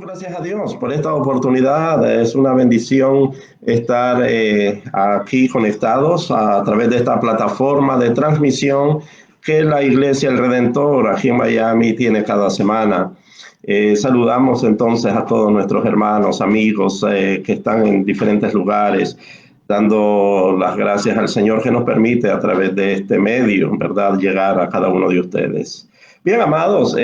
gracias a Dios por esta oportunidad. Es una bendición estar aquí conectados a través de esta plataforma de transmisión que la Iglesia El Redentor aquí en Miami tiene cada semana. Saludamos entonces a todos nuestros hermanos, amigos que están en diferentes lugares, dando las gracias al Señor que nos permite a través de este medio, ¿verdad?, llegar a cada uno de ustedes. Bien, amados,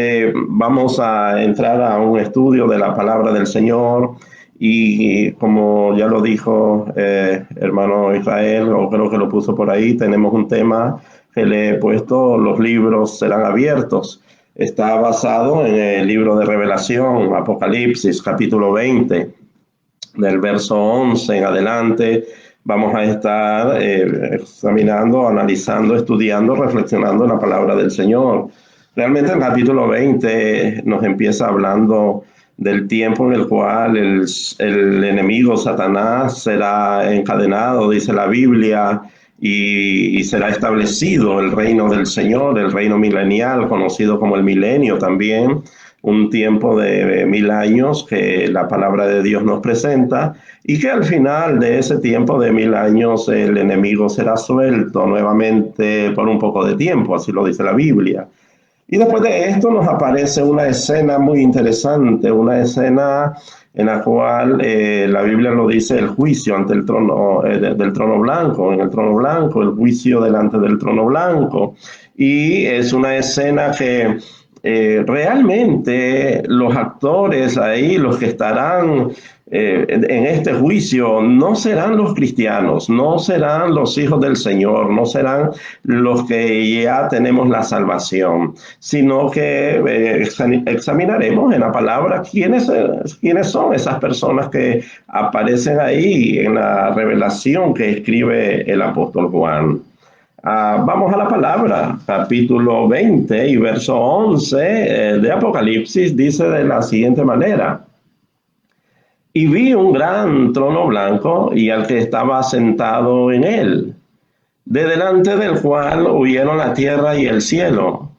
vamos a entrar a un estudio de la palabra del Señor y como ya lo dijo hermano Israel, o creo que lo puso por ahí, tenemos un tema que le he puesto: los libros serán abiertos. Está basado en el libro de Revelación, Apocalipsis, capítulo 20, del verso 11 en adelante. Vamos a estar examinando, analizando, estudiando, reflexionando en la palabra del Señor. Realmente el capítulo 20 nos empieza hablando del tiempo en el cual el enemigo Satanás será encadenado, dice la Biblia, y será establecido el reino del Señor, el reino milenial, conocido como el milenio también, un tiempo de 1000 años que la palabra de Dios nos presenta, y que al final de ese tiempo de 1000 años el enemigo será suelto nuevamente por un poco de tiempo, así lo dice la Biblia. Y después de esto nos aparece una escena muy interesante, una escena en la cual la Biblia lo dice: el juicio ante el trono del trono blanco, en el trono blanco, el juicio delante del trono blanco. Y es una escena que realmente los actores ahí, los que estarán en este juicio, no serán los cristianos, no serán los hijos del Señor, no serán los que ya tenemos la salvación, sino que examinaremos en la palabra quiénes son esas personas que aparecen ahí en la revelación que escribe el apóstol Juan. Vamos a la palabra, capítulo 20 y verso 11 de Apocalipsis, dice de la siguiente manera: y vi un gran trono blanco y al que estaba sentado en él, de delante del cual huyeron la tierra y el cielo,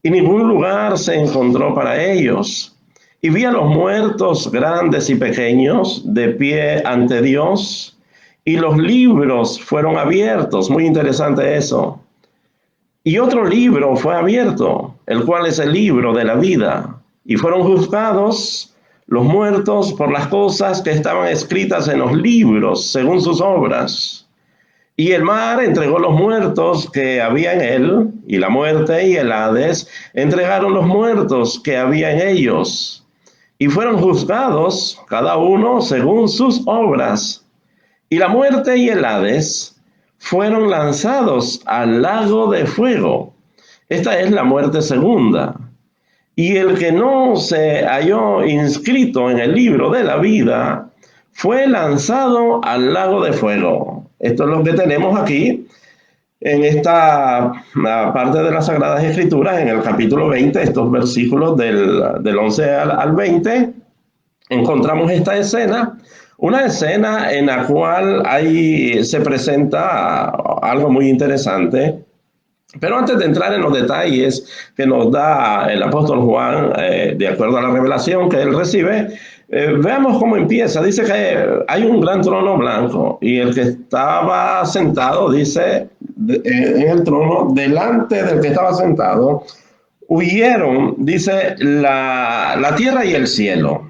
y ningún lugar se encontró para ellos. Y vi a los muertos, grandes y pequeños, de pie ante Dios, y los libros fueron abiertos. Muy interesante eso. Y otro libro fue abierto, el cual es el libro de la vida, y fueron juzgados los muertos por las cosas que estaban escritas en los libros, según sus obras. Y el mar entregó los muertos que había en él, y la muerte y el Hades entregaron los muertos que había en ellos, y fueron juzgados cada uno según sus obras. Y la muerte y el Hades fueron lanzados al lago de fuego. Esta es la muerte segunda. Y el que no se halló inscrito en el libro de la vida fue lanzado al lago de fuego. Esto es lo que tenemos aquí en esta parte de las Sagradas Escrituras, en el capítulo 20, estos versículos del 11 al 20. Encontramos esta escena, una escena en la cual ahí se presenta algo muy interesante. Pero antes de entrar en los detalles que nos da el apóstol Juan, de acuerdo a la revelación que él recibe, veamos cómo empieza. Dice que hay un gran trono blanco y el que estaba sentado, dice, en el trono, delante del que estaba sentado, huyeron, dice, la tierra y el cielo.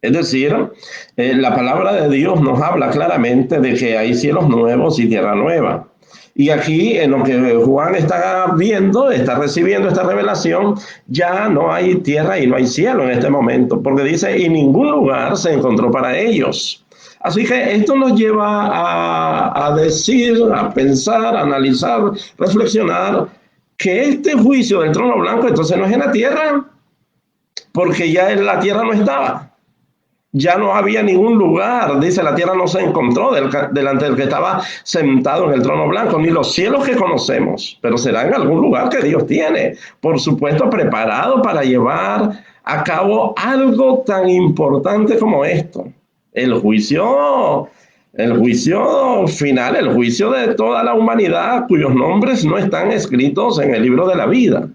Es decir, la palabra de Dios nos habla claramente de que hay cielos nuevos y tierra nueva. Y aquí, en lo que Juan está viendo, está recibiendo esta revelación, ya no hay tierra y no hay cielo en este momento, porque dice: y ningún lugar se encontró para ellos. Así que esto nos lleva a decir, a pensar, a analizar, reflexionar, que este juicio del trono blanco entonces no es en la tierra, porque ya en la tierra no estaba. Ya no había ningún lugar, dice, la tierra no se encontró delante del que estaba sentado en el trono blanco, ni los cielos que conocemos, pero será en algún lugar que Dios tiene, por supuesto, preparado para llevar a cabo algo tan importante como esto: el juicio final, el juicio de toda la humanidad cuyos nombres no están escritos en el libro de la vida.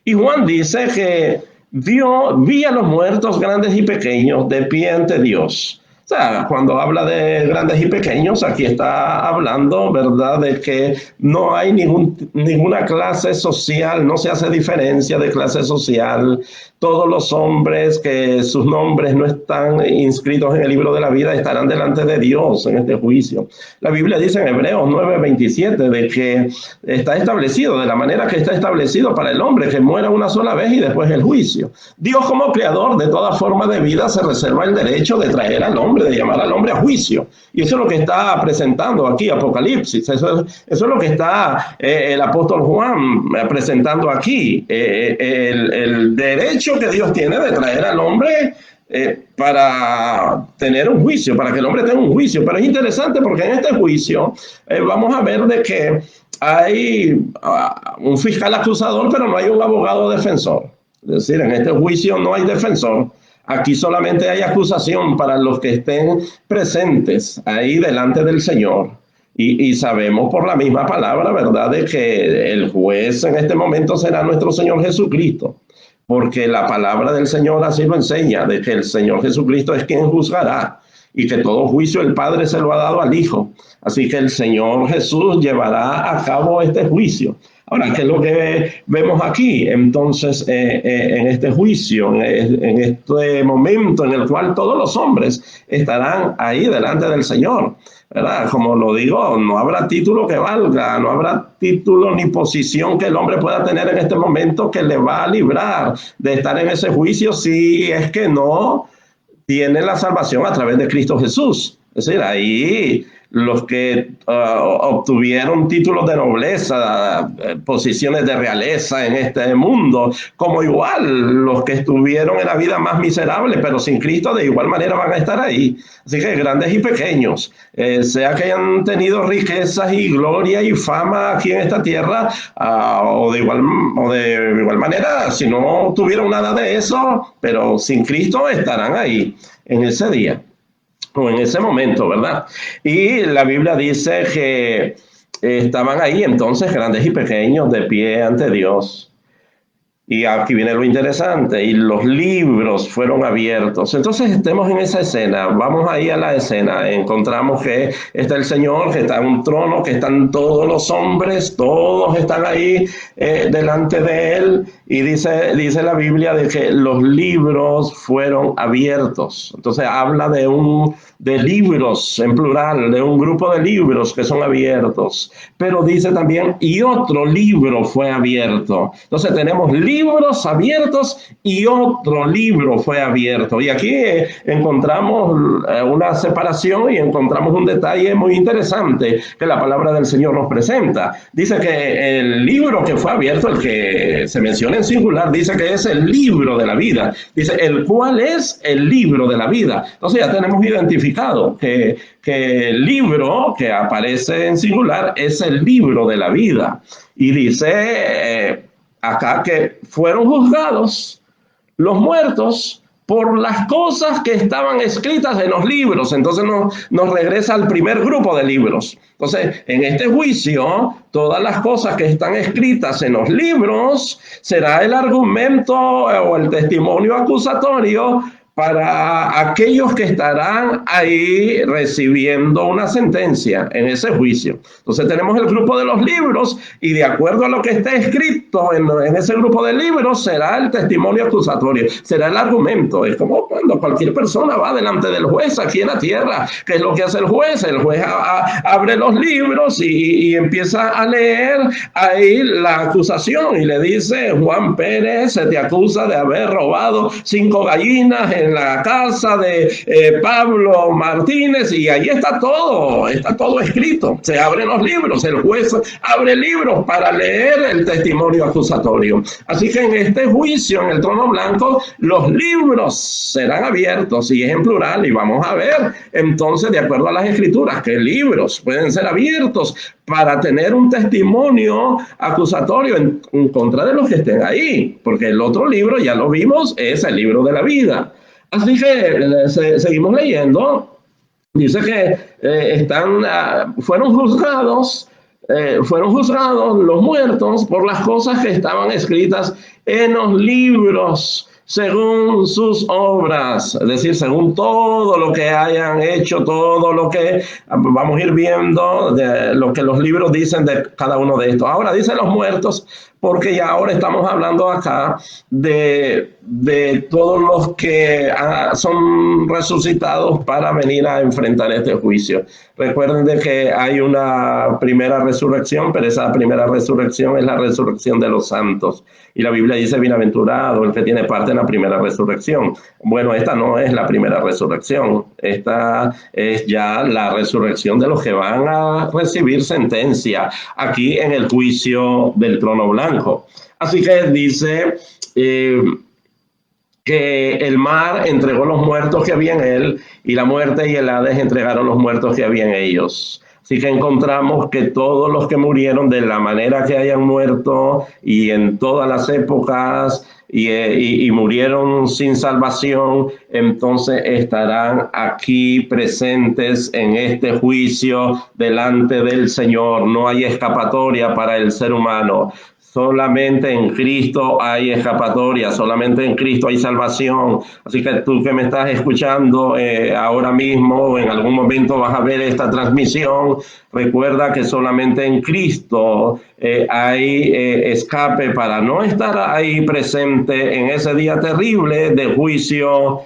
Y Juan dice que vi a los muertos grandes y pequeños de pie ante Dios. O sea, cuando habla de grandes y pequeños, aquí está hablando, ¿verdad?, de que no hay ninguna clase social, no se hace diferencia de clase social. Todos los hombres que sus nombres no están inscritos en el libro de la vida estarán delante de Dios en este juicio. La Biblia dice en Hebreos 9:27 de que está establecido, de la manera que está establecido para el hombre, que muera una sola vez y después el juicio. Dios, como creador de toda forma de vida, se reserva el derecho de traer al hombre, de llamar al hombre a juicio. Y eso es lo que está presentando aquí Apocalipsis. Eso es lo que está el apóstol Juan presentando aquí. El derecho que Dios tiene de traer al hombre para tener un juicio, para que el hombre tenga un juicio. Pero es interesante porque en este juicio vamos a ver de que hay un fiscal acusador, pero no hay un abogado defensor. Es decir, en este juicio no hay defensor. Aquí solamente hay acusación para los que estén presentes ahí delante del Señor. Y sabemos por la misma palabra, ¿verdad?, de que el juez en este momento será nuestro Señor Jesucristo. Porque la palabra del Señor así lo enseña, de que el Señor Jesucristo es quien juzgará y que todo juicio el Padre se lo ha dado al Hijo. Así que el Señor Jesús llevará a cabo este juicio. Ahora, ¿qué es lo que vemos aquí? Entonces, en este juicio, en este momento en el cual todos los hombres estarán ahí delante del Señor, ¿verdad? Como lo digo, no habrá título que valga, no habrá título ni posición que el hombre pueda tener en este momento que le va a librar de estar en ese juicio si es que no tiene la salvación a través de Cristo Jesús. Es decir, ahí los que obtuvieron títulos de nobleza, posiciones de realeza en este mundo, como igual los que estuvieron en la vida más miserable, pero sin Cristo de igual manera van a estar ahí. Así que grandes y pequeños, sea que hayan tenido riquezas y gloria y fama aquí en esta tierra, o de igual manera, si no tuvieron nada de eso, pero sin Cristo estarán ahí en ese día o en ese momento, ¿verdad? Y la Biblia dice que estaban ahí entonces grandes y pequeños de pie ante Dios. Y aquí viene lo interesante, y los libros fueron abiertos. Entonces estemos en esa escena, vamos ahí a la escena, encontramos que está el Señor, que está en un trono, que están todos los hombres, todos están ahí delante de Él, y dice la Biblia de que los libros fueron abiertos. Entonces habla de libros en plural, de un grupo de libros que son abiertos, pero dice también, y otro libro fue abierto. Entonces tenemos libros abiertos y otro libro fue abierto. Y aquí encontramos una separación y encontramos un detalle muy interesante que la palabra del Señor nos presenta. Dice que el libro que fue abierto, el que se menciona en singular, dice que es el libro de la vida. Dice, el cual es el libro de la vida. Entonces ya tenemos identificado que el libro que aparece en singular es el libro de la vida. Y dice acá que fueron juzgados los muertos por las cosas que estaban escritas en los libros. Entonces nos regresa al primer grupo de libros. Entonces, en este juicio, todas las cosas que están escritas en los libros será el argumento o el testimonio acusatorio para aquellos que estarán ahí recibiendo una sentencia en ese juicio. Entonces tenemos el grupo de los libros y de acuerdo a lo que está escrito en ese grupo de libros será el testimonio acusatorio, será el argumento. Es como cuando cualquier persona va delante del juez aquí en la tierra. ¿Qué es lo que hace el juez? El juez abre los libros y empieza a leer ahí la acusación y le dice, Juan Pérez se te acusa de haber robado 5 gallinas en la casa de Pablo Martínez, y ahí está todo escrito. Se abren los libros, el juez abre libros para leer el testimonio acusatorio. Así que en este juicio, en el trono blanco, los libros serán abiertos, y es en plural, y vamos a ver entonces, de acuerdo a las escrituras, que libros pueden ser abiertos para tener un testimonio acusatorio en contra de los que estén ahí, porque el otro libro, ya lo vimos, es el libro de la vida. Así que seguimos leyendo. Dice que fueron juzgados los muertos por las cosas que estaban escritas en los libros. según sus obras, es decir, según todo lo que hayan hecho, todo lo que vamos a ir viendo, de lo que los libros dicen de cada uno de estos. Ahora dicen los muertos, porque ya ahora estamos hablando acá de todos los que son resucitados para venir a enfrentar este juicio. Recuerden de que hay una primera resurrección, pero esa primera resurrección es la resurrección de los santos. Y la Biblia dice, bienaventurado el que tiene parte en la primera resurrección. Bueno, esta no es la primera resurrección. Esta es ya la resurrección de los que van a recibir sentencia aquí en el juicio del trono blanco. Así que dice que el mar entregó los muertos que había en él, y la muerte y el Hades entregaron los muertos que había en ellos. Así que encontramos que todos los que murieron de la manera que hayan muerto y en todas las épocas y murieron sin salvación, entonces estarán aquí presentes en este juicio delante del Señor. No hay escapatoria para el ser humano. Solamente en Cristo hay escapatoria, solamente en Cristo hay salvación. Así que tú que me estás escuchando ahora mismo o en algún momento vas a ver esta transmisión, recuerda que solamente en Cristo hay escape para no estar ahí presente en ese día terrible de juicio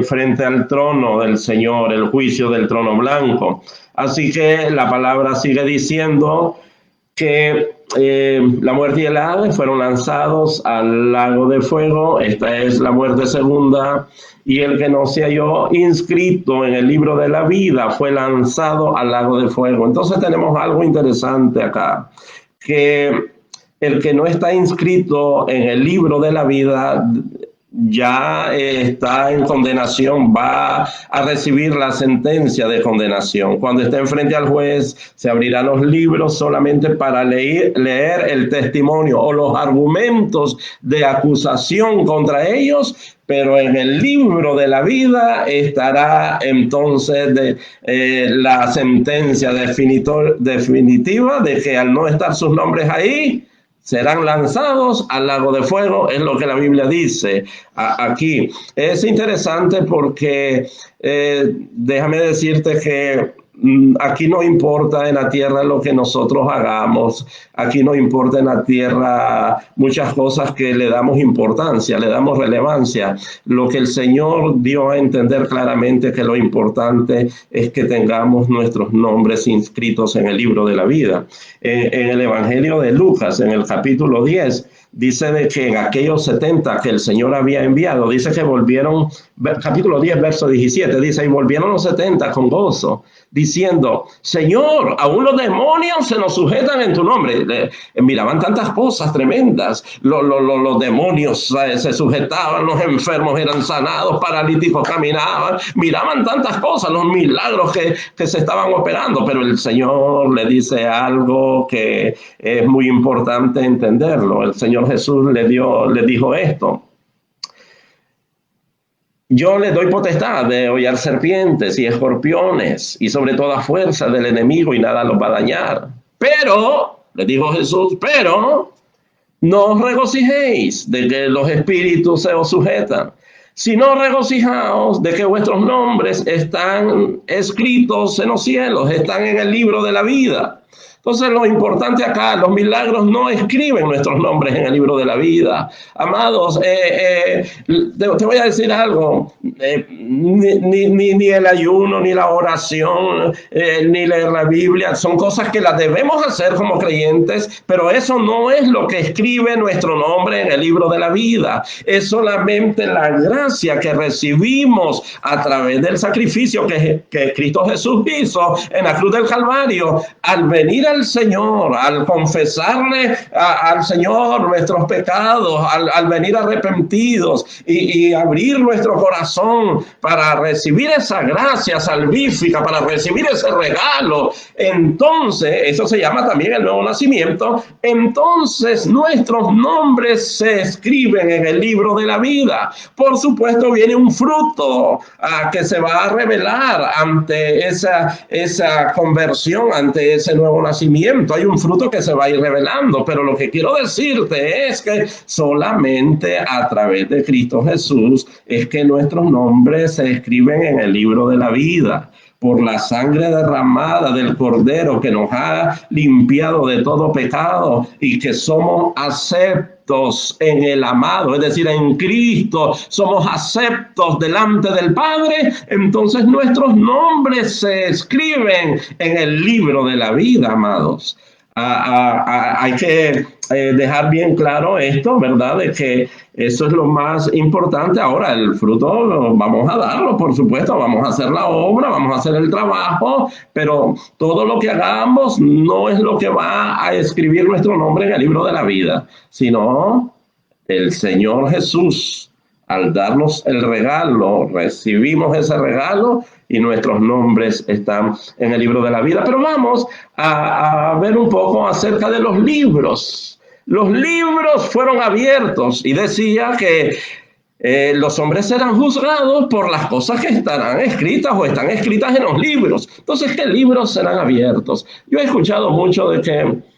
frente al trono del Señor, el juicio del trono blanco. Así que la palabra sigue diciendo que la muerte y el Hades fueron lanzados al lago de fuego. Esta es la muerte segunda. Y el que no se halló inscrito en el libro de la vida fue lanzado al lago de fuego. Entonces tenemos algo interesante acá, que el que no está inscrito en el libro de la vida ya está en condenación, va a recibir la sentencia de condenación. Cuando esté frente al juez, se abrirán los libros solamente para leer el testimonio o los argumentos de acusación contra ellos, pero en el libro de la vida estará entonces la sentencia definitiva de que al no estar sus nombres ahí, serán lanzados al lago de fuego, es lo que la Biblia dice aquí. Es interesante porque déjame decirte que aquí no importa en la tierra lo que nosotros hagamos, aquí no importa en la tierra muchas cosas que le damos importancia, le damos relevancia. Lo que el Señor dio a entender claramente que lo importante es que tengamos nuestros nombres inscritos en el libro de la vida. En el Evangelio de Lucas, en el capítulo 10, dice de que en aquellos 70 que el Señor había enviado, dice que volvieron, capítulo 10, verso 17, dice, y volvieron los 70 con gozo, diciendo, Señor, aún los demonios se nos sujetan en tu nombre. Miraban tantas cosas tremendas. Los demonios se sujetaban, los enfermos eran sanados, paralíticos caminaban. Miraban tantas cosas, los milagros que se estaban operando. Pero el Señor le dice algo que es muy importante entenderlo. El Señor Jesús le dijo esto. Yo les doy potestad de hollar serpientes y escorpiones y sobre toda fuerza del enemigo y nada los va a dañar. Pero, le dijo Jesús, pero no os regocijéis de que los espíritus se os sujetan, sino regocijaos de que vuestros nombres están escritos en los cielos, están en el libro de la vida. Entonces lo importante acá, los milagros no escriben nuestros nombres en el libro de la vida. Amados, te voy a decir algo, ni el ayuno, ni la oración, ni leer la Biblia, son cosas que las debemos hacer como creyentes, pero eso no es lo que escribe nuestro nombre en el libro de la vida. Es solamente la gracia que recibimos a través del sacrificio que Cristo Jesús hizo en la cruz del Calvario, al venir al Señor, al confesarle al Señor nuestros pecados, al venir arrepentidos y abrir nuestro corazón para recibir esa gracia salvífica, para recibir ese regalo. Entonces, eso se llama también el nuevo nacimiento. Entonces, nuestros nombres se escriben en el libro de la vida. Por supuesto, viene un fruto que se va a revelar ante esa conversión, ante ese nuevo nacimiento. nacimiento, hay un fruto que se va a ir revelando, pero lo que quiero decirte es que solamente a través de Cristo Jesús es que nuestros nombres se escriben en el libro de la vida. Por la sangre derramada del Cordero que nos ha limpiado de todo pecado y que somos aceptos en el amado, es decir, en Cristo somos aceptos delante del Padre, entonces nuestros nombres se escriben en el libro de la vida, amados. Hay que dejar bien claro esto, ¿verdad? De que eso es lo más importante. Ahora, el fruto vamos a darlo, por supuesto, vamos a hacer la obra, vamos a hacer el trabajo, pero todo lo que hagamos no es lo que va a escribir nuestro nombre en el libro de la vida, sino el Señor Jesús. Al darnos el regalo, recibimos ese regalo y nuestros nombres están en el libro de la vida. Pero vamos a ver un poco acerca de los libros. Los libros fueron abiertos y decía que los hombres serán juzgados por las cosas que estarán escritas o están escritas en los libros. Entonces, ¿qué libros serán abiertos? Yo he escuchado mucho de que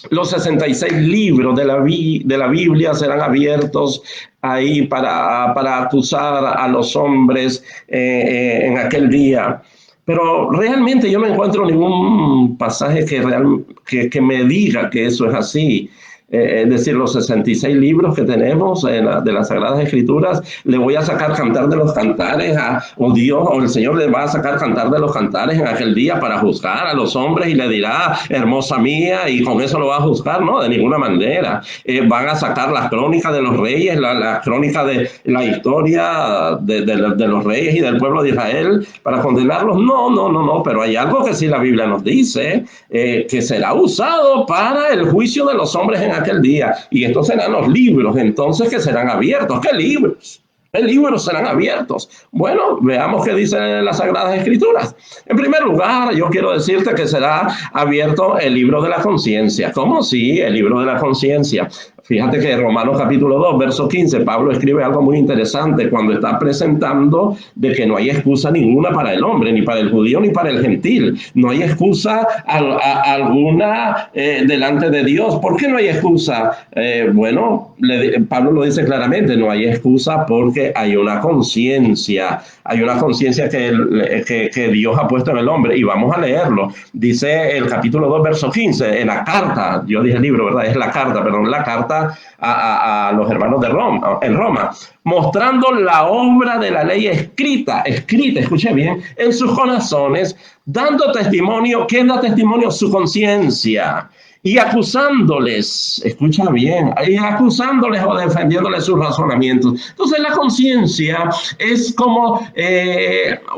los 66 libros de la Biblia serán abiertos ahí para acusar a los hombres en aquel día. Pero realmente yo no encuentro ningún pasaje que me diga que eso es así. Es decir, los 66 libros que tenemos de las Sagradas Escrituras, le voy a sacar cantar de los cantares, o Dios o el Señor le va a sacar cantar de los cantares en aquel día para juzgar a los hombres y le dirá, hermosa mía, y con eso lo va a juzgar, no, de ninguna manera. Van a sacar las crónicas de los reyes, la crónica de la historia de los reyes y del pueblo de Israel para condenarlos. No, pero hay algo que sí la Biblia nos dice, que será usado para el juicio de los hombres en aquel día, y estos serán los libros entonces que serán abiertos. ¿Qué libros? ¿Qué libros serán abiertos? Bueno, veamos qué dicen las Sagradas Escrituras. En primer lugar, yo quiero decirte que será abierto el libro de la conciencia. ¿Cómo? Sí, el libro de la conciencia. Fíjate que en Romanos capítulo 2, verso 15, Pablo escribe algo muy interesante cuando está presentando de que no hay excusa ninguna para el hombre, ni para el judío, ni para el gentil. No hay excusa alguna delante de Dios. ¿Por qué no hay excusa? Pablo lo dice claramente, no hay excusa porque hay una conciencia. Hay una conciencia que Dios ha puesto en el hombre, y vamos a leerlo. Dice el capítulo 2, verso 15, en la carta, yo dije libro, ¿verdad? Es la carta, perdón, la carta a los hermanos de Roma, en Roma, mostrando la obra de la ley escrita, escuche bien, en sus corazones, dando testimonio. ¿Quién da testimonio? Su conciencia. Y acusándoles, escucha bien, y acusándoles o defendiéndoles sus razonamientos. Entonces la conciencia es como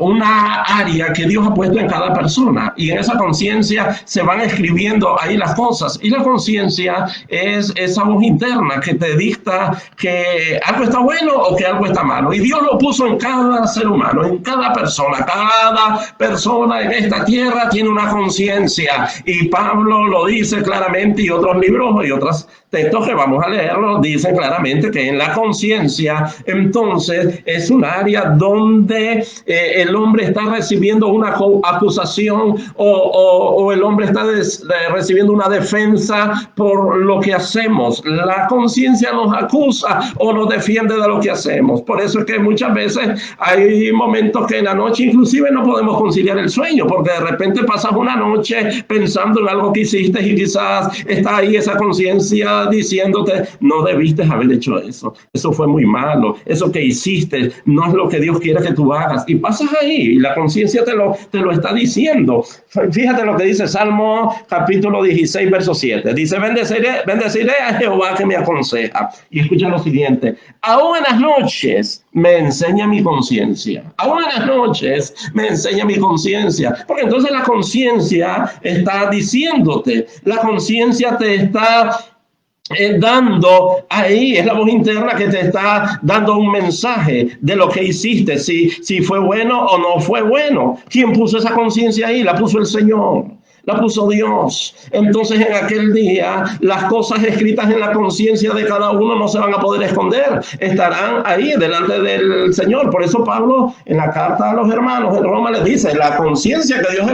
una área que Dios ha puesto en cada persona, y en esa conciencia se van escribiendo ahí las cosas, y la conciencia es esa voz interna que te dicta que algo está bueno o que algo está malo, y Dios lo puso en cada ser humano, en cada persona en esta tierra tiene una conciencia, y Pablo lo dice claramente, y otros libros y otros textos que vamos a leerlos dicen claramente que en la conciencia entonces es un área donde el hombre está recibiendo una acusación o el hombre está recibiendo una defensa por lo que hacemos. La conciencia nos acusa o nos defiende de lo que hacemos. Por eso es que muchas veces hay momentos que en la noche inclusive no podemos conciliar el sueño, porque de repente pasas una noche pensando en algo que hiciste y quizás está ahí esa conciencia diciéndote, no debiste haber hecho eso fue muy malo, eso que hiciste no es lo que Dios quiere que tú hagas, y pasas ahí y la conciencia te lo está diciendo. Fíjate lo que dice Salmo capítulo 16, verso 7, dice, bendeciré a Jehová que me aconseja, y escucha lo siguiente, aún en las noches me enseña mi conciencia, porque entonces la conciencia está diciéndote, la conciencia te está dando ahí, es la voz interna que te está dando un mensaje de lo que hiciste, si fue bueno o no fue bueno. ¿Quién puso esa conciencia ahí? La puso el Señor. la puso Dios. Entonces en aquel día las cosas escritas en la conciencia de cada uno no se van a poder esconder, estarán ahí delante del Señor. Por eso Pablo en la carta a los hermanos en Roma les dice, la conciencia que Dios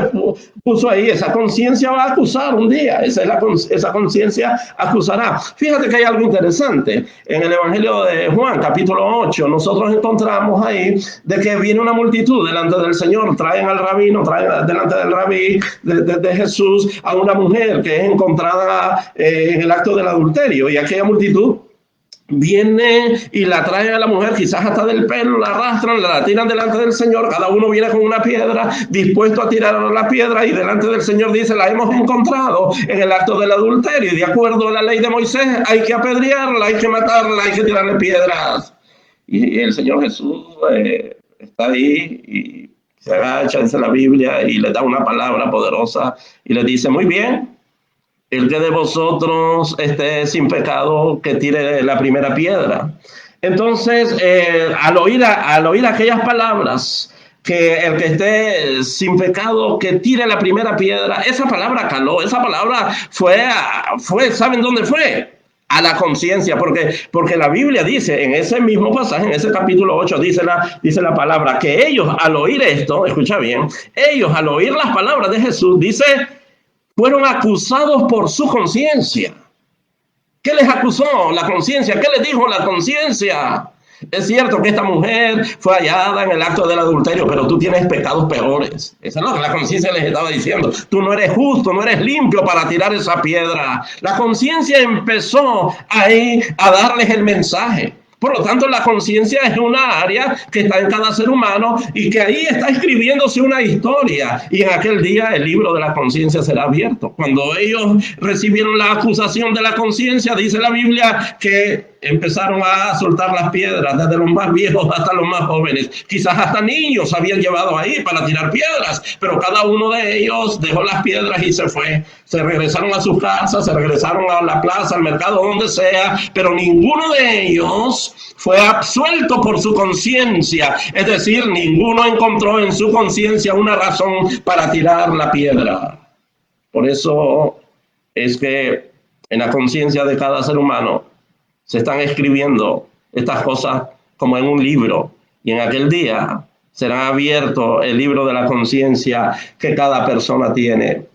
puso ahí, esa conciencia va a acusar un día, esa conciencia acusará. Fíjate que hay algo interesante en el Evangelio de Juan, capítulo 8, nosotros encontramos ahí de que viene una multitud delante del Señor, traen al rabino, traen delante del rabí de Jesús a una mujer que es encontrada en el acto del adulterio, y aquella multitud viene y la traen a la mujer, quizás hasta del pelo, la arrastran, la tiran delante del Señor, cada uno viene con una piedra, dispuesto a tirar la piedra, y delante del Señor dice, la hemos encontrado en el acto del adulterio, y de acuerdo a la ley de Moisés, hay que apedrearla, hay que matarla, hay que tirarle piedras. Y el Señor Jesús está ahí y se agacha, dice la Biblia, y le da una palabra poderosa, y le dice, muy bien, el que de vosotros esté sin pecado, que tire la primera piedra. Entonces, al oír aquellas palabras, que el que esté sin pecado, que tire la primera piedra, esa palabra caló, esa palabra fue, ¿saben dónde fue? A la conciencia, porque la Biblia dice, en ese mismo pasaje, en ese capítulo 8, dice la palabra, que ellos al oír esto, escucha bien, ellos al oír las palabras de Jesús, dice, fueron acusados por su conciencia. ¿Qué les acusó la conciencia? ¿Qué les dijo la conciencia? Es cierto que esta mujer fue hallada en el acto del adulterio, pero tú tienes pecados peores. Eso es lo que la conciencia les estaba diciendo. Tú no eres justo, no eres limpio para tirar esa piedra. La conciencia empezó ahí a darles el mensaje. Por lo tanto, la conciencia es una área que está en cada ser humano y que ahí está escribiéndose una historia. Y en aquel día el libro de la conciencia será abierto. Cuando ellos recibieron la acusación de la conciencia, dice la Biblia que empezaron a soltar las piedras, desde los más viejos hasta los más jóvenes. Quizás hasta niños habían llevado ahí para tirar piedras, pero cada uno de ellos dejó las piedras y se fue. Se regresaron a sus casas, se regresaron a la plaza, al mercado, donde sea, pero ninguno de ellos fue absuelto por su conciencia. Es decir, ninguno encontró en su conciencia una razón para tirar la piedra. Por eso es que en la conciencia de cada ser humano se están escribiendo estas cosas como en un libro, y en aquel día será abierto el libro de la conciencia que cada persona tiene.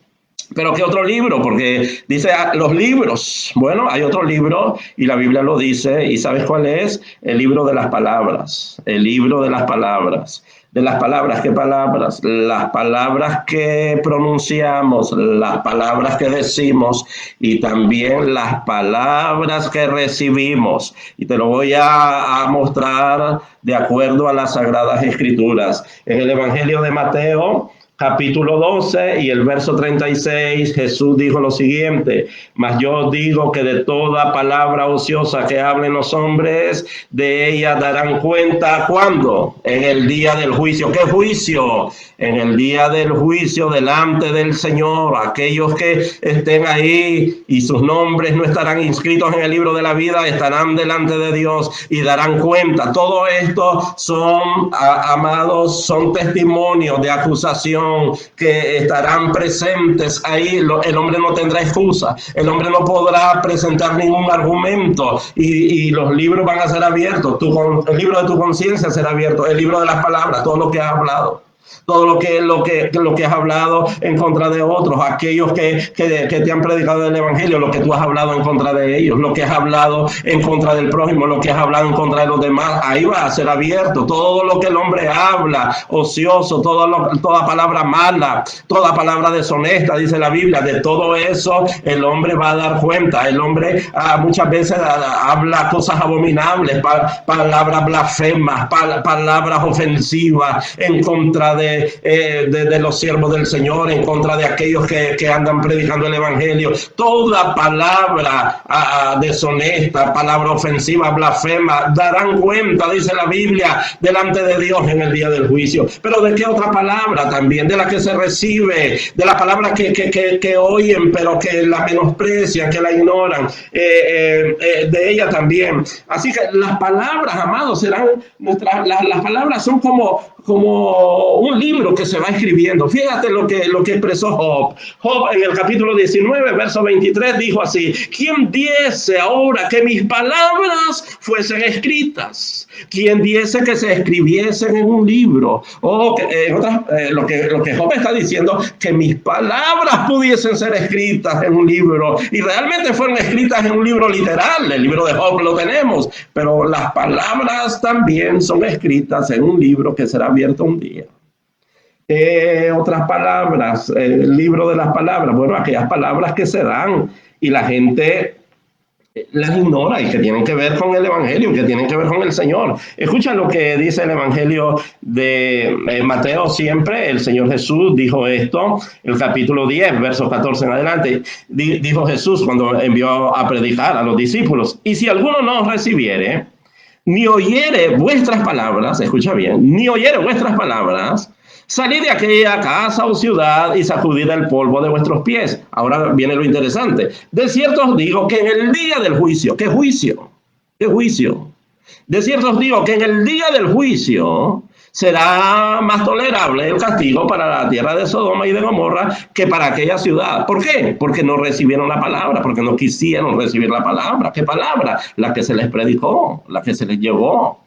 ¿Pero qué otro libro? Porque dice los libros. Bueno, hay otro libro y la Biblia lo dice. ¿Y sabes cuál es? El libro de las palabras. El libro de las palabras. De las palabras, ¿qué palabras? Las palabras que pronunciamos, las palabras que decimos y también las palabras que recibimos. Y te lo voy a mostrar de acuerdo a las Sagradas Escrituras. En el Evangelio de Mateo, capítulo 12 y el verso 36, Jesús dijo lo siguiente: mas yo digo que de toda palabra ociosa que hablen los hombres, de ella darán cuenta. ¿Cuándo? En el día del juicio. ¿Qué juicio? En el día del juicio delante del Señor. Aquellos que estén ahí y sus nombres no estarán inscritos en el libro de la vida, estarán delante de Dios y darán cuenta. Todo esto son, amados, son testimonios de acusación que estarán presentes ahí. El hombre no tendrá excusa, el hombre no podrá presentar ningún argumento y los libros van a ser abiertos. El libro de tu conciencia será abierto, el libro de las palabras, todo lo que has hablado. Todo lo que has hablado en contra de otros, aquellos que te han predicado el evangelio, lo que tú has hablado en contra de ellos, lo que has hablado en contra del prójimo, lo que has hablado en contra de los demás, ahí va a ser abierto. Todo lo que el hombre habla, ocioso, toda palabra mala, toda palabra deshonesta, dice la Biblia, de todo eso el hombre va a dar cuenta. El hombre muchas veces habla cosas abominables, palabras blasfemas, palabras ofensivas en contra de los siervos del Señor, en contra de aquellos que andan predicando el evangelio. Toda palabra deshonesta, palabra ofensiva, blasfema, darán cuenta, dice la Biblia, delante de Dios en el día del juicio. Pero ¿de qué otra palabra? También de la que se recibe, de la palabra que oyen pero que la menosprecian, que la ignoran, de ella también. Así que las palabras, amados, serán las palabras son como como un libro que se va escribiendo. Fíjate lo que expresó Job. Job en el capítulo 19, verso 23, dijo así: ¿quién diese ahora que mis palabras fuesen escritas? ¿Quién diese que se escribiesen en un libro? O lo que Job está diciendo, que mis palabras pudiesen ser escritas en un libro. Y realmente fueron escritas en un libro literal. El libro de Job lo tenemos, pero las palabras también son escritas en un libro que será abierto un día. Otras palabras, el libro de las palabras, bueno, aquellas palabras que se dan y la gente las ignora y que tienen que ver con el Evangelio, que tienen que ver con el Señor. Escucha lo que dice el Evangelio de Mateo siempre. El Señor Jesús dijo esto, el capítulo 10, versos 14 en adelante. Dijo Jesús cuando envió a predicar a los discípulos: y si alguno no os recibiere, ni oyere vuestras palabras, escucha bien, ni oyere vuestras palabras, salid de aquella casa o ciudad y sacudid el polvo de vuestros pies. Ahora viene lo interesante. De cierto os digo que en el día del juicio, ¿qué juicio? ¿Qué juicio? De cierto os digo que en el día del juicio será más tolerable el castigo para la tierra de Sodoma y de Gomorra que para aquella ciudad. ¿Por qué? Porque no recibieron la palabra, porque no quisieron recibir la palabra. ¿Qué palabra? La que se les predicó, la que se les llevó.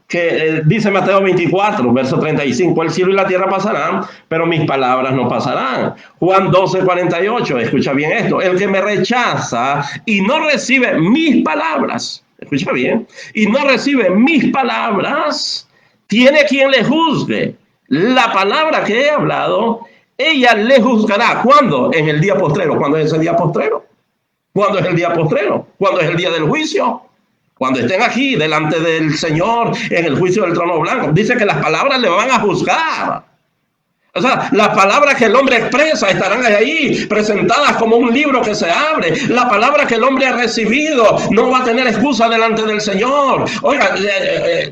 Que dice Mateo 24, verso 35, el cielo y la tierra pasarán, pero mis palabras no pasarán. Juan 12, 48, escucha bien esto: el que me rechaza y no recibe mis palabras, escucha bien, y no recibe mis palabras, tiene quien le juzgue. La palabra que he hablado, ella le juzgará. ¿Cuándo? En el día postrero. ¿Cuándo es ese día postrero? ¿Cuándo es el día postrero? ¿Cuándo es el día del juicio? Cuando estén aquí delante del Señor en el juicio del trono blanco. Dice que las palabras le van a juzgar. O sea, las palabras que el hombre expresa estarán ahí presentadas como un libro que se abre. La palabra que el hombre ha recibido no va a tener excusa delante del Señor. Oiga,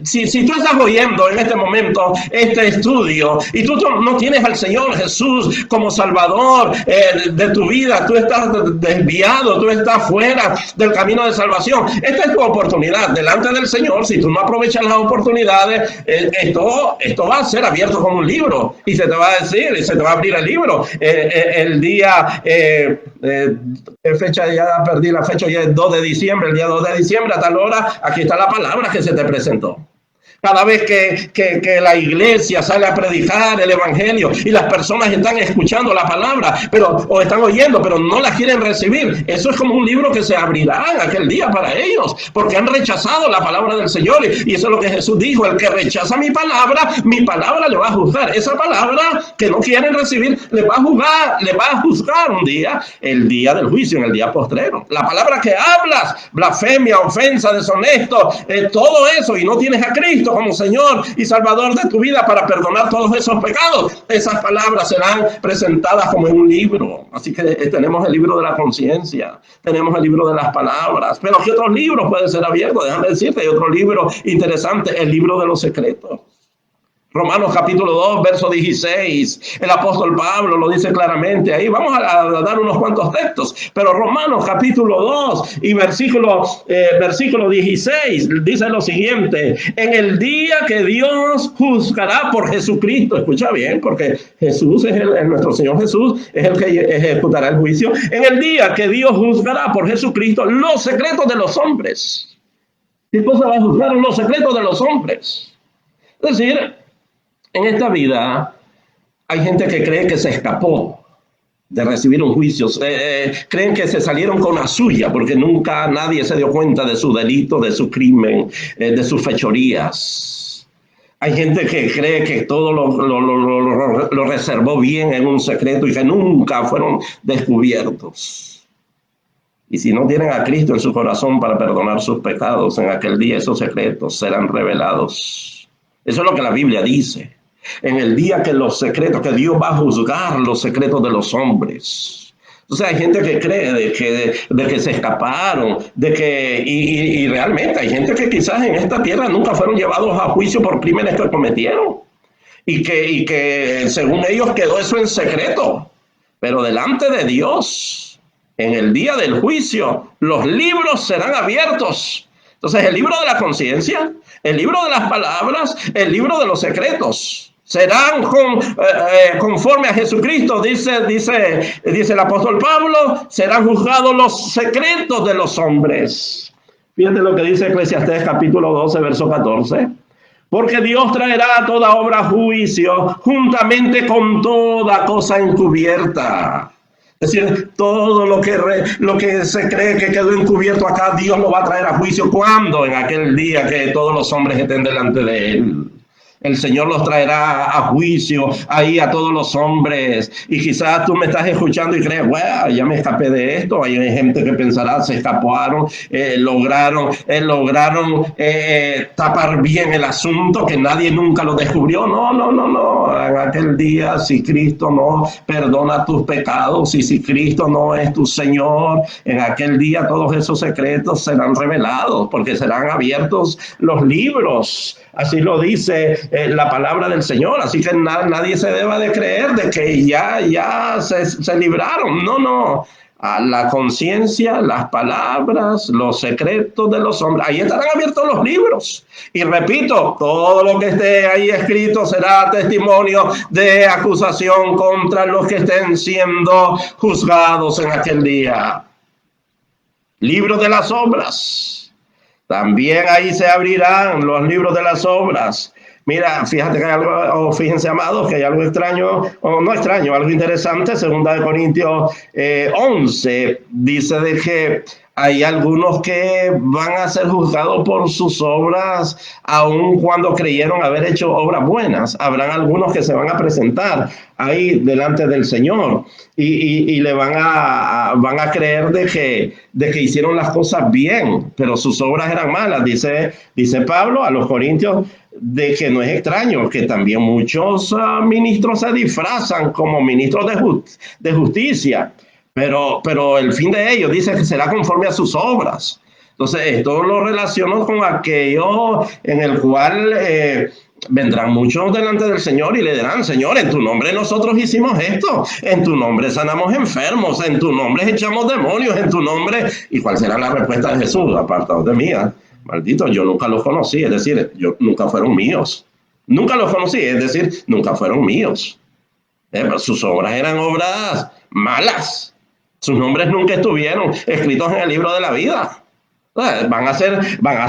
si tú estás oyendo en este momento este estudio y tú no tienes al Señor Jesús como Salvador de tu vida, tú estás desviado, tú estás fuera del camino de salvación. Esta es tu oportunidad delante del Señor. Si tú no aprovechas las oportunidades, esto va a ser abierto como un libro y se te va a decir, y se te va a abrir el libro. El día, fecha ya perdí la fecha, ya es 2 de diciembre, el día 2 de diciembre a tal hora, aquí está la palabra que se te presentó. Cada vez que la iglesia sale a predicar el evangelio y las personas están escuchando la palabra, o están oyendo, pero no la quieren recibir, eso es como un libro que se abrirá en aquel día para ellos, porque han rechazado la palabra del Señor. Y eso es lo que Jesús dijo: el que rechaza mi palabra le va a juzgar. Esa palabra que no quieren recibir le va a juzgar un día, el día del juicio, en el día postrero. La palabra que hablas, blasfemia, ofensa, deshonesto, todo eso, y no tienes a Cristo como Señor y Salvador de tu vida para perdonar todos esos pecados, esas palabras serán presentadas como en un libro. Así que tenemos el libro de la conciencia, tenemos el libro de las palabras, pero ¿qué otros libros pueden ser abiertos? Déjame decirte, hay otro libro interesante, el libro de los secretos. Romanos capítulo 2, verso 16, el apóstol Pablo lo dice claramente ahí. Vamos a dar unos cuantos textos, pero Romanos capítulo 2 y versículo 16 dice lo siguiente: en el día que Dios juzgará por Jesucristo, escucha bien, porque Jesús es nuestro Señor Jesús, es el que ejecutará el juicio. En el día que Dios juzgará por Jesucristo los secretos de los hombres. ¿Qué cosa va a juzgar? Los secretos de los hombres. Es decir, en esta vida hay gente que cree que se escapó de recibir un juicio. Creen que se salieron con la suya porque nunca nadie se dio cuenta de su delito, de su crimen, de sus fechorías. Hay gente que cree que todo lo reservó bien en un secreto y que nunca fueron descubiertos. Y si no tienen a Cristo en su corazón para perdonar sus pecados, en aquel día esos secretos serán revelados. Eso es lo que la Biblia dice. En el día que Dios va a juzgar los secretos de los hombres. Entonces hay gente que cree de que se escaparon, y realmente hay gente que quizás en esta tierra nunca fueron llevados a juicio por crímenes que cometieron. Y que según ellos quedó eso en secreto. Pero delante de Dios, en el día del juicio, los libros serán abiertos. Entonces, el libro de la conciencia, el libro de las palabras, el libro de los secretos, serán conforme a Jesucristo, dice el apóstol Pablo, serán juzgados los secretos de los hombres. Fíjate lo que dice Eclesiastés capítulo 12, verso 14. Porque Dios traerá toda obra a juicio juntamente con toda cosa encubierta. Es decir, todo lo que se cree que quedó encubierto acá, Dios lo va a traer a juicio. ¿Cuándo? En aquel día que todos los hombres estén delante de Él. El Señor los traerá a juicio ahí a todos los hombres. Y quizás tú me estás escuchando y crees, bueno, ya me escapé de esto. Hay gente que pensará, se escaparon, lograron tapar bien el asunto, que nadie nunca lo descubrió. No. En aquel día, si Cristo no perdona tus pecados y si Cristo no es tu Señor, en aquel día todos esos secretos serán revelados, porque serán abiertos los libros. Así lo dice la palabra del Señor. Así que nadie se deba de creer de que ya se libraron. No. A la conciencia, las palabras, los secretos de los hombres. Ahí estarán abiertos los libros. Y repito, todo lo que esté ahí escrito será testimonio de acusación contra los que estén siendo juzgados en aquel día. Libro de las obras. También ahí se abrirán los libros de las obras. Mira, fíjate que hay algo, fíjense amados, que hay algo extraño, o no extraño, algo interesante. Segunda de Corintios 11 dice de que hay algunos que van a ser juzgados por sus obras, aun cuando creyeron haber hecho obras buenas. Habrán algunos que se van a presentar ahí delante del Señor y le van a creer de que hicieron las cosas bien, pero sus obras eran malas. Dice Pablo a los Corintios de que no es extraño que también muchos ministros se disfrazan como ministros de justicia. Pero el fin de ellos dice que será conforme a sus obras. Entonces, esto lo relaciono con aquello en el cual vendrán muchos delante del Señor y le dirán, Señor, en tu nombre nosotros hicimos esto, en tu nombre sanamos enfermos, en tu nombre echamos demonios, en tu nombre. ¿Y cuál será la respuesta de Jesús? Apartados de mí, maldito, yo nunca los conocí, es decir, nunca fueron míos. Nunca los conocí, es decir, nunca fueron míos. Sus obras eran obras malas. Sus nombres nunca estuvieron escritos en el libro de la vida. Van a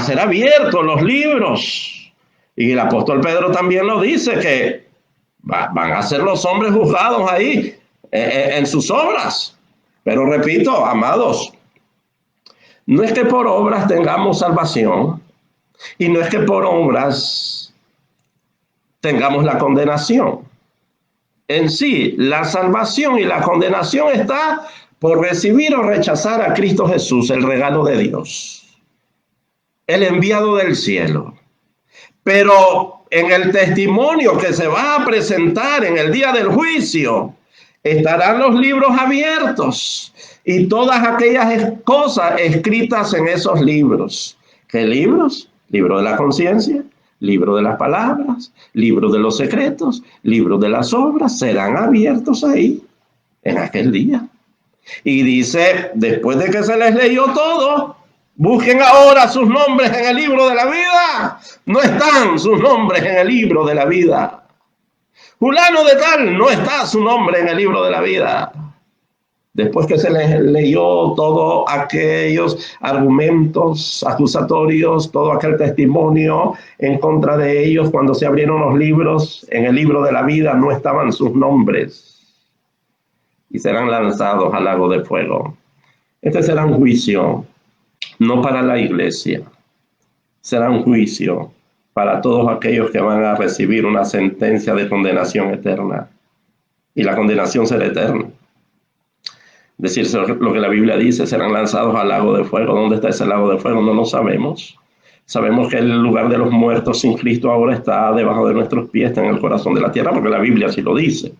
ser abiertos los libros. Y el apóstol Pedro también lo dice, que van a ser los hombres juzgados ahí en sus obras. Pero repito, amados, no es que por obras tengamos salvación y no es que por obras tengamos la condenación. En sí, la salvación y la condenación está por recibir o rechazar a Cristo Jesús, el regalo de Dios, el enviado del cielo. Pero en el testimonio que se va a presentar en el día del juicio, estarán los libros abiertos y todas aquellas cosas escritas en esos libros. ¿Qué libros? Libro de la conciencia, libro de las palabras, libro de los secretos, libro de las obras, serán abiertos ahí en aquel día. Y dice, después de que se les leyó todo, busquen ahora sus nombres en el libro de la vida. No están sus nombres en el libro de la vida. Fulano de tal, no está su nombre en el libro de la vida. Después que se les leyó todos aquellos argumentos acusatorios, todo aquel testimonio en contra de ellos, cuando se abrieron los libros, en el libro de la vida no estaban sus nombres. Y serán lanzados al lago de fuego. Este será un juicio, no para la iglesia. Será un juicio para todos aquellos que van a recibir una sentencia de condenación eterna. Y la condenación será eterna. Es decir, lo que la Biblia dice, serán lanzados al lago de fuego. ¿Dónde está ese lago de fuego? No lo sabemos. Sabemos que el lugar de los muertos sin Cristo ahora está debajo de nuestros pies, está en el corazón de la tierra, porque la Biblia así lo dice.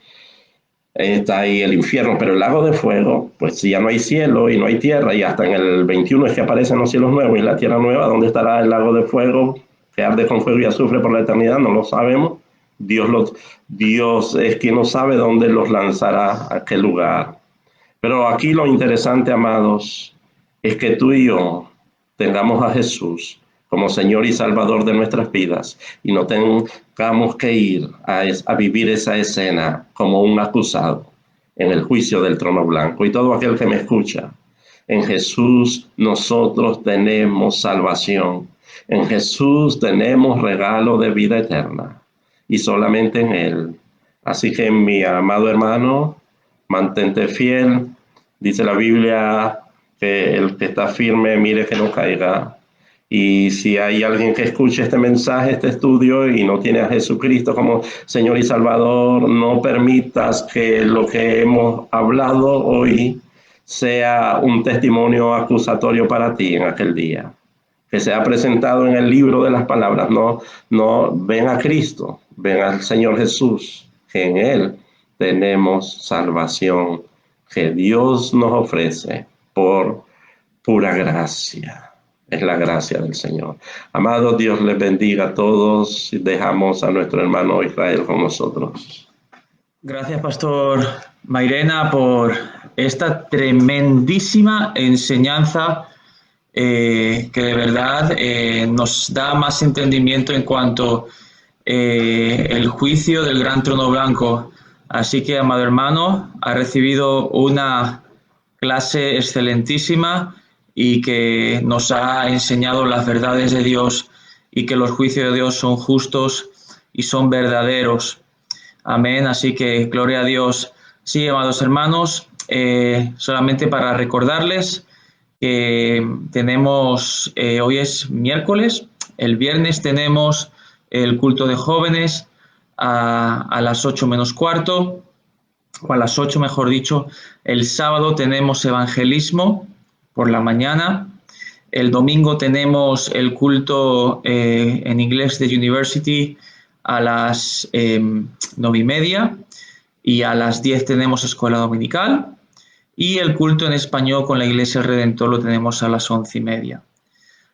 Está ahí el infierno, pero el lago de fuego, pues si ya no hay cielo y no hay tierra, y hasta en el 21 es que aparecen los cielos nuevos y la tierra nueva, ¿dónde estará el lago de fuego que arde con fuego y azufre por la eternidad? No lo sabemos. Dios es quien no sabe dónde los lanzará a aquel lugar. Pero aquí lo interesante, amados, es que tú y yo tengamos a Jesús como Señor y Salvador de nuestras vidas, y no tengamos que ir a vivir esa escena como un acusado en el juicio del trono blanco. Y todo aquel que me escucha, en Jesús nosotros tenemos salvación. En Jesús tenemos regalo de vida eterna y solamente en Él. Así que mi amado hermano, mantente fiel. Dice la Biblia que el que está firme mire que no caiga. Y si hay alguien que escuche este mensaje, este estudio y no tiene a Jesucristo como Señor y Salvador, no permitas que lo que hemos hablado hoy sea un testimonio acusatorio para ti en aquel día. Que sea presentado en el libro de las palabras. No, ven a Cristo, ven al Señor Jesús, que en Él tenemos salvación, que Dios nos ofrece por pura gracia. Es la gracia del Señor. Amado, Dios les bendiga a todos. Dejamos a nuestro hermano Israel con nosotros. Gracias, Pastor Mairena, por esta tremendísima enseñanza que de verdad nos da más entendimiento en cuanto el juicio del gran trono blanco. Así que, amado hermano, ha recibido una clase excelentísima y que nos ha enseñado las verdades de Dios y que los juicios de Dios son justos y son verdaderos. Amén. Así que gloria a Dios. Sí, amados hermanos, solamente para recordarles que tenemos, hoy es miércoles, el viernes tenemos el culto de jóvenes a las 8 menos cuarto, o a las 8 mejor dicho. El sábado tenemos evangelismo por la mañana. El domingo tenemos el culto en inglés de University a las 9:30 y a las 10 tenemos escuela dominical y el culto en español con la Iglesia del Redentor lo tenemos a las 11:30.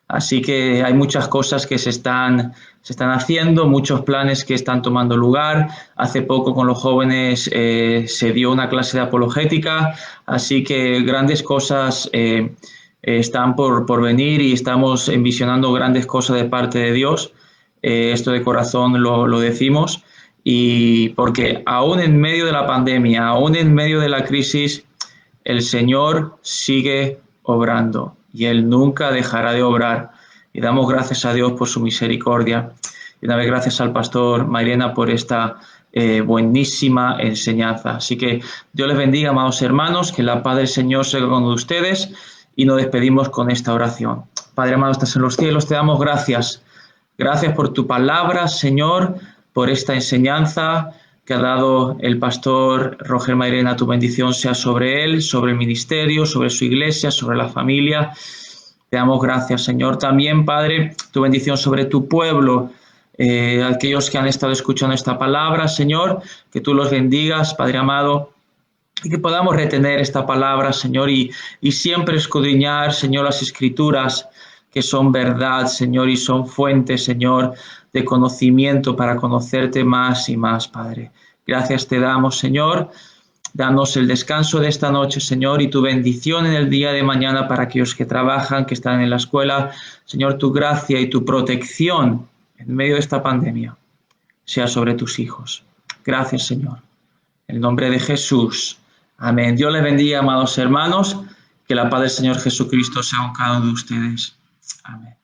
Así que hay muchas cosas que se están haciendo, muchos planes que están tomando lugar. Hace poco con los jóvenes se dio una clase de apologética, así que grandes cosas están por venir y estamos envisionando grandes cosas de parte de Dios. Esto de corazón lo decimos, y porque aún en medio de la pandemia, aún en medio de la crisis, el Señor sigue obrando y Él nunca dejará de obrar. Y damos gracias a Dios por su misericordia. Y una vez gracias al pastor Mairena por esta buenísima enseñanza. Así que Dios les bendiga, amados hermanos, que la paz del Señor sea con ustedes, y nos despedimos con esta oración. Padre amado, estás en los cielos, te damos gracias. Gracias por tu palabra, Señor, por esta enseñanza que ha dado el pastor Roger Mairena. Tu bendición sea sobre él, sobre el ministerio, sobre su iglesia, sobre la familia. Te damos gracias, Señor. También, Padre, tu bendición sobre tu pueblo, aquellos que han estado escuchando esta palabra, Señor, que tú los bendigas, Padre amado, y que podamos retener esta palabra, Señor, y siempre escudriñar, Señor, las Escrituras, que son verdad, Señor, y son fuentes, Señor, de conocimiento para conocerte más y más, Padre. Gracias te damos, Señor. Danos el descanso de esta noche, Señor, y tu bendición en el día de mañana para aquellos que trabajan, que están en la escuela. Señor, tu gracia y tu protección en medio de esta pandemia sea sobre tus hijos. Gracias, Señor. En el nombre de Jesús. Amén. Dios les bendiga, amados hermanos. Que la paz del Señor Jesucristo sea con cada uno de ustedes. Amén.